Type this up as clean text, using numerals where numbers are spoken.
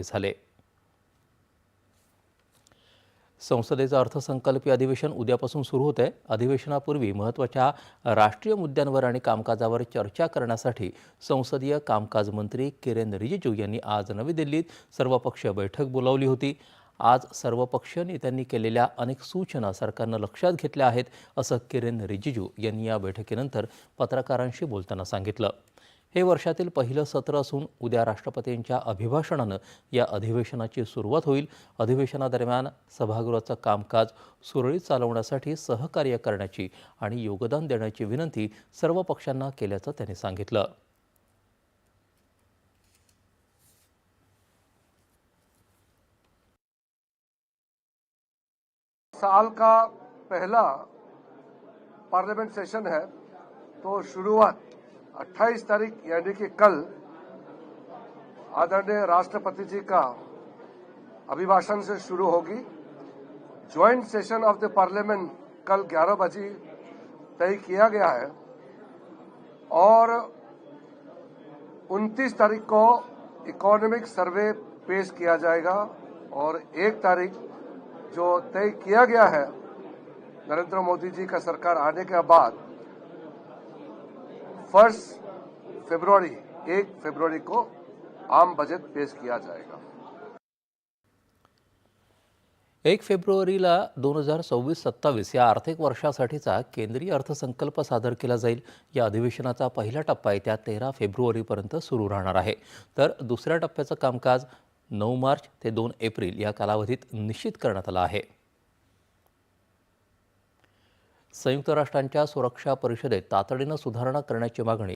झाले। संसदेचं अर्थसंकल्पीय अधिवेशन उद्यापासून सुरू होत आहे। अधिवेशनापूर्वी महत्त्वाच्या राष्ट्रीय मुद्द्यांवर आणि कामकाजावर चर्चा करण्यासाठी संसदीय कामकाज मंत्री किरेन रिजिजू यांनी आज नवी दिल्लीत सर्वपक्षीय बैठक बोलावली होती। आज सर्वपक्षीय नेत्यांनी केलेल्या अनेक सूचना सरकारनं लक्षात घेतल्या आहेत, असं किरेन रिजिजू यांनी या बैठकीनंतर पत्रकारांशी बोलताना सांगितलं। हे वर्षातील पहिलं सत्र असून उद्या राष्ट्रपतींच्या अभिभाषणानं या अधिवेशनाची सुरुवात होईल। अधिवेशनादरम्यान सभागृहाचं कामकाज सुरळीत चालवण्यासाठी सहकार्य करण्याची आणि योगदान देण्याची विनंती सर्व पक्षांना केल्याचं त्यांनी सांगितलं। साल का पहला पार्लियामेंट सेशन है, तो शुरुआत 28 तारीख यानी कि कल आदरणीय राष्ट्रपति जी का अभिभाषण से शुरू होगी। Joint session of the parliament कल 11 बजे तय किया गया है और 29 तारीख को इकोनॉमिक सर्वे पेश किया जाएगा और 1 तारीख जो तय किया गया है नरेंद्र मोदी जी का सरकार आने के बाद 1 फरवरी को आम बजट पेश किया जाएगा। 1 फेब्रुवारीला 2026-27 या आर्थिक वर्षासाठीचा केंद्रीय अर्थसंकल्प सादर केला जाईल। या अधिवेशनाचा पहिला टप्पा येत्या 13 फेब्रुवारीपर्यंत सुरू राहणार आहे, तर दुसऱ्या टप्प्याचं कामकाज 9 मार्च ते 2 एप्रिल या कालावधीत निश्चित करण्यात आलं आहे। संयुक्त राष्ट्रांच्या सुरक्षा परिषदेत तातडीनं सुधारणा करण्याची मागणी